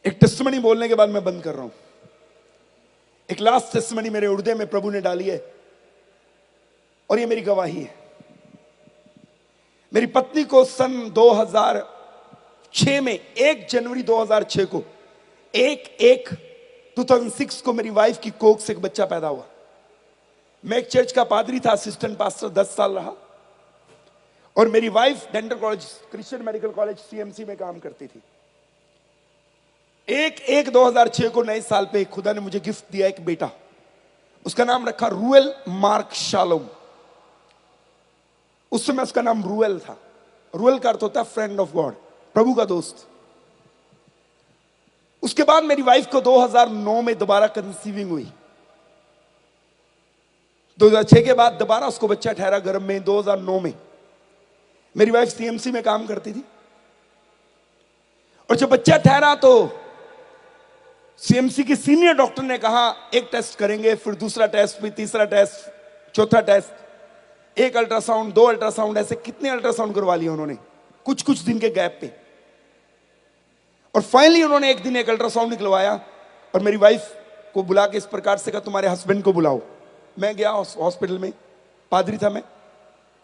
एक टेस्टिमनी बोलने के बाद मैं बंद कर रहा हूं। एक लास्ट टेस्टिमनी मेरे हृदय में प्रभु ने डाली है और ये मेरी गवाही है। मेरी पत्नी को सन 2006 में 1 जनवरी 2006 को 2006 को मेरी वाइफ की कोख से एक बच्चा पैदा हुआ। मैं एक चर्च का पादरी था, असिस्टेंट पास्टर 10 साल रहा और मेरी wife dental college, Christian medical college CMC में काम करती थी। 1/1/2006 को नए साल पे खुदा ने मुझे गिफ्ट दिया एक बेटा। उसका नाम रखा रूएल मार्क शालोम। उस समय उसका नाम रूएल था। रूएल का अर्थ होता है फ्रेंड ऑफ गॉड, प्रभु का दोस्त। उसके बाद मेरी वाइफ को 2009 में दोबारा कंसीविंग हुई। 2006 के बाद दोबारा उसको बच्चा ठहरा गर्भ में 2009 में। मेरी वाइफ सीएमसी में काम करती थी और जब बच्चा ठहरा तो सीएमसी की सीनियर डॉक्टर ने कहा एक टेस्ट करेंगे, फिर दूसरा टेस्ट, फिर तीसरा टेस्ट, चौथा टेस्ट, 1 अल्ट्रासाउंड, 2 अल्ट्रासाउंड, ऐसे कितने अल्ट्रासाउंड करवा लिए उन्होंने कुछ कुछ दिन के गैप पे। और फाइनली उन्होंने एक दिन एक अल्ट्रासाउंड निकलवाया और मेरी वाइफ को बुला के इस प्रकार से कहा तुम्हारे हस्बैंड को बुलाओ। मैं गया हॉस्पिटल में, पादरी था मैं।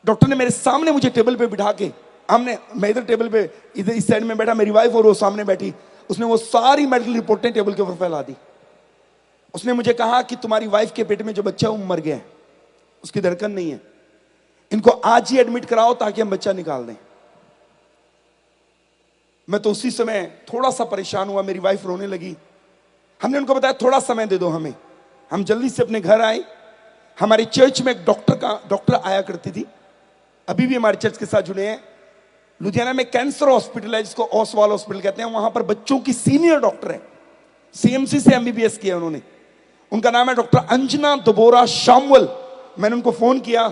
डॉक्टर ने मेरे सामने मुझे टेबल पे बिठा के, मैं इधर टेबल पे इधर इस साइड में बैठा, मेरी वाइफ और वो सामने बैठी। उसने वो सारी मेडिकल रिपोर्टें टेबल के ऊपर फैला दी। उसने मुझे कहा कि तुम्हारी वाइफ के पेट में जो बच्चा है वो मर गया है, उसकी धड़कन नहीं है, इनको आज ही एडमिट कराओ ताकि हम बच्चा निकाल दें। मैं तो उसी समय थोड़ा सा परेशान हुआ, मेरी वाइफ रोने लगी। हमने उनको बताया थोड़ा समय दे दो हमें। हम जल्दी से अपने घर आए। हमारे चर्च में एक डॉक्टर आया करती थी, अभी भी हमारे चर्च के साथ जुड़े हैं। लुधियाना में कैंसर हॉस्पिटल है जिसको ओसवाल हॉस्पिटल कहते हैं, वहां पर बच्चों की सीनियर डॉक्टर है, सीएमसी से एमबीबीएस किया उन्होंने। उनका नाम है डॉक्टर अंजना दबोरा शामवल। मैंने उनको फोन किया,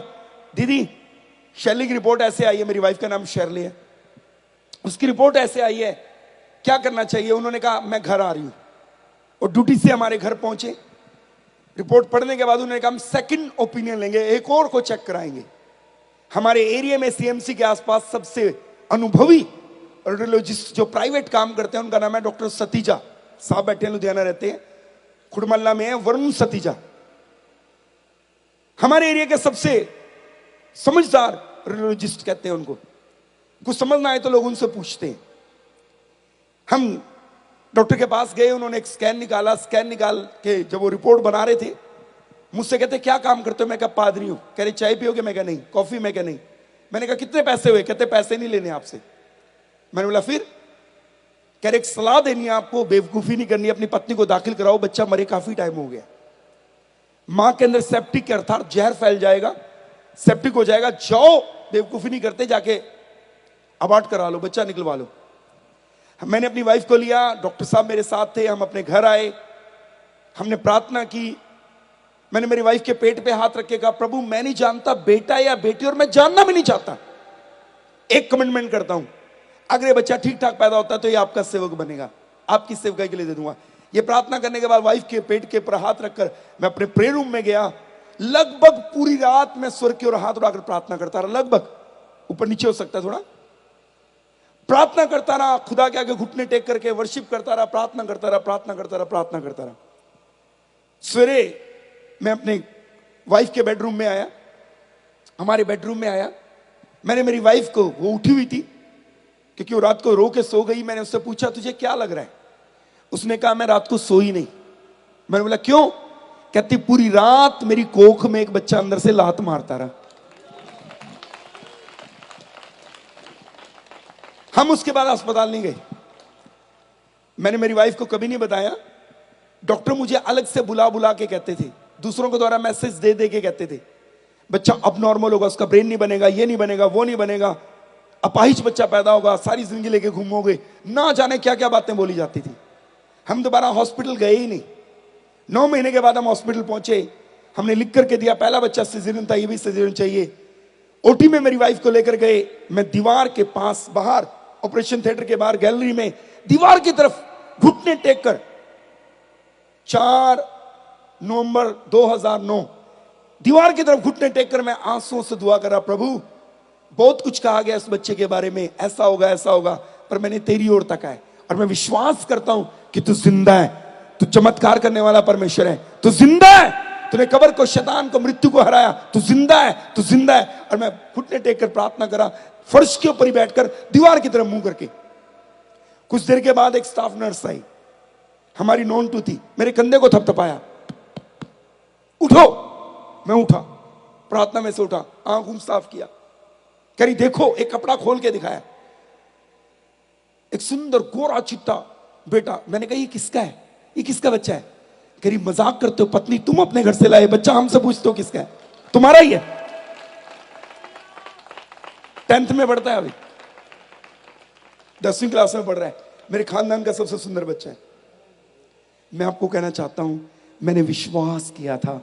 दीदी शैली की रिपोर्ट ऐसे आई है, मेरी वाइफ का नाम शैरली है, उसकी रिपोर्ट ऐसे आई है, क्या करना चाहिए? उन्होंने कहा मैं घर आ रही हूं। और ड्यूटी से हमारे घर पहुंचे। रिपोर्ट पढ़ने के बाद उन्होंने कहा हम सेकंड ओपिनियन लेंगे, एक और को चेक कराएंगे। हमारे एरिया में सीएमसी के आसपास सबसे अनुभवी रेडियोलॉजिस्ट जो प्राइवेट काम करते हैं उनका नाम है डॉक्टर सतीजा साहब, बैठे हैं, लुधियाना रहते हैं, खुड़मल्ला में है, वरुण सतीजा। हमारे एरिया के सबसे समझदार रेडियोलॉजिस्ट कहते हैं उनको। कुछ समझ ना आए तो लोग उनसे पूछते हैं। हम डॉक्टर के पास गए, उन्होंने एक स्कैन निकाला। स्कैन निकाल के जब वो रिपोर्ट बना रहे थे मुझसे कहते क्या काम करते हो? मैं कहा पादरी हूं। कह रहे चाय पियोगे? मैं कहा नहीं। कॉफी? मैं कहा नहीं। मैंने कहा कितने पैसे हुए? कहते पैसे नहीं लेने आपसे। मैंने बोला फिर? कह रहे एक सलाह देनी है आपको, बेवकूफी नहीं करनी, अपनी पत्नी को दाखिल कराओ, बच्चा मरे काफी टाइम हो गया, मां के अंदर सेप्टिक अर्थात जहर फैल जाएगा, सेप्टिक हो जाएगा, जाओ, बेवकूफी नहीं करते, जाके अबार्ट करा लो, बच्चा निकलवा लो। मैंने अपनी वाइफ को लिया, डॉक्टर साहब मेरे साथ थे, हम अपने घर आए, हमने प्रार्थना की। मैंने मेरी वाइफ के पेट पे हाथ रख के कहा प्रभु मैं नहीं जानता बेटा या बेटी, और मैं जानना भी नहीं चाहता, एक कमिटमेंट करता हूं, अगर ये बच्चा ठीक ठाक पैदा होता है तो ये आपका सेवक बनेगा, आपकी सेवकाई के लिए दे दूंगा। ये प्रार्थना करने के बाद वाइफ के पेट के ऊपर हाथ रखकर मैं अपने प्रेयर रूम में गया। लगभग पूरी रात मैं स्वर्ग की ओर हाथ उठाकर प्रार्थना करता रहा, लगभग, ऊपर नीचे हो सकता है थोड़ा, प्रार्थना करता रहा, खुदा के आगे घुटने टेक करके वर्शिप करता रहा, प्रार्थना करता रहा, प्रार्थना करता रहा, प्रार्थना करता रहा। सवेरे मैं अपने वाइफ के बेडरूम में आया, हमारे बेडरूम में आया। मैंने मेरी वाइफ को, वो उठी हुई थी क्योंकि वो रात को रो के सो गई, मैंने उससे पूछा तुझे क्या लग रहा है? उसने कहा मैं रात को सोई नहीं। मैंने बोला क्यों? कहती पूरी रात मेरी कोख में एक बच्चा अंदर से लात मारता रहा। हम उसके बाद अस्पताल नहीं गए। मैंने मेरी वाइफ को कभी नहीं बताया। डॉक्टर मुझे अलग से बुला बुला के कहते थे, दूसरों के द्वारा मैसेज दे दे के कहते थे बच्चा अब नॉर्मल होगा, उसका ब्रेन नहीं बनेगा, ये नहीं बनेगा, वो नहीं बनेगा, अपाहिज बच्चा पैदा होगा, सारी जिंदगी लेके घूमोगे, ना जाने क्या क्या बातें बोली जाती थी। हम दोबारा हॉस्पिटल गए ही नहीं। 9 महीने के बाद हम हॉस्पिटल पहुंचे, हमने लिख करके दिया पहला बच्चा सिजेरियन था, ये भी सिजेरियन चाहिए। ओटी में मेरी वाइफ को लेकर गए, मैं दीवार के पास बाहर, ऑपरेशन थिएटर के बाहर गैलरी में दीवार की तरफ घुटने टेक कर 4 नवंबर 2009 दीवार की तरफ घुटने टेक कर मैं आंसुओं से दुआ कर रहा, प्रभु बहुत कुछ कहा गया इस बच्चे के बारे में, ऐसा होगा ऐसा होगा, पर मैंने तेरी ओर तका है और मैं विश्वास करता हूं कि तू जिंदा है, तू चमत्कार करने वाला परमेश्वर है, तू जिंदा है, तूने कब्र को, शैतान को, मृत्यु को हराया, तू जिंदा है, तू जिंदा है। और मैं घुटने टेक कर प्रार्थना करा, फर्श के ऊपर ही बैठकर दीवार की तरफ मुंह करके। कुछ देर के बाद एक स्टाफ नर्स आई, हमारी नॉन टू थी, मेरे कंधे को थपथपाया, उठो। मैं उठा, प्रार्थना में से उठा, आंख साफ किया, कह रही देखो, एक कपड़ा खोल के दिखाया, एक सुंदर गोरा चिट्टा बेटा। मैंने कहा ये किसका है, ये किसका बच्चा है? कह रही मजाक करते हो पत्नी, तुम अपने घर से लाए बच्चा, हमसे पूछते हो किसका है? तुम्हारा ही है, 10th में पढ़ता है, अभी 10वीं क्लास में पढ़ रहा है, मेरे खानदान का सबसे सुंदर बच्चा है। मैं आपको कहना चाहता हूं, मैंने विश्वास किया था,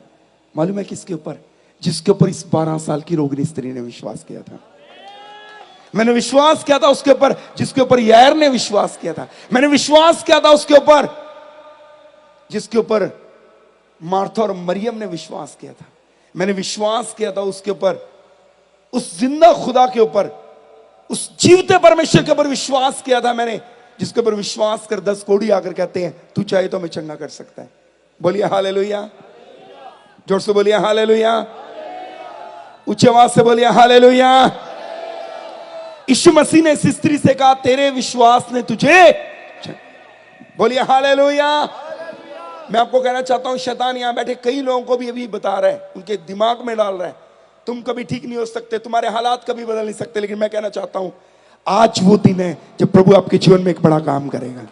मालूम है किसके ऊपर? जिसके ऊपर इस 12 साल की रोगिणी स्त्री ने विश्वास किया था। मैंने विश्वास किया था उसके ऊपर जिसके ऊपर यार ने विश्वास किया था। मैंने विश्वास किया था उसके ऊपर जिसके ऊपर मार्था और मरियम ने विश्वास किया था। मैंने विश्वास किया था उसके ऊपर, उस जिंदा खुदा के ऊपर, उस जीवते परमेश्वर के ऊपर विश्वास किया था मैंने, जिसके ऊपर विश्वास कर 10 कोढ़ी आकर कहते हैं तू चाहे तो हमें चंगा कर सकता है। बोलिए हालेलुया, जोर से बोलिए हालेलुया, उच्च आवाज से बोलिए हालेलुया। यीशु मसीह ने इस स्त्री से कहा तेरे विश्वास ने तुझे, बोलिए हालेलुया। मैं आपको कहना चाहता हूं, शैतान यहां बैठे कई लोगों को भी अभी बता रहा है, उनके दिमाग में डाल रहा है तुम कभी ठीक नहीं हो सकते, तुम्हारे हालात कभी बदल नहीं सकते। लेकिन मैं कहना चाहता हूं आज वो दिन है जब प्रभु आपके जीवन में एक बड़ा काम करेगा।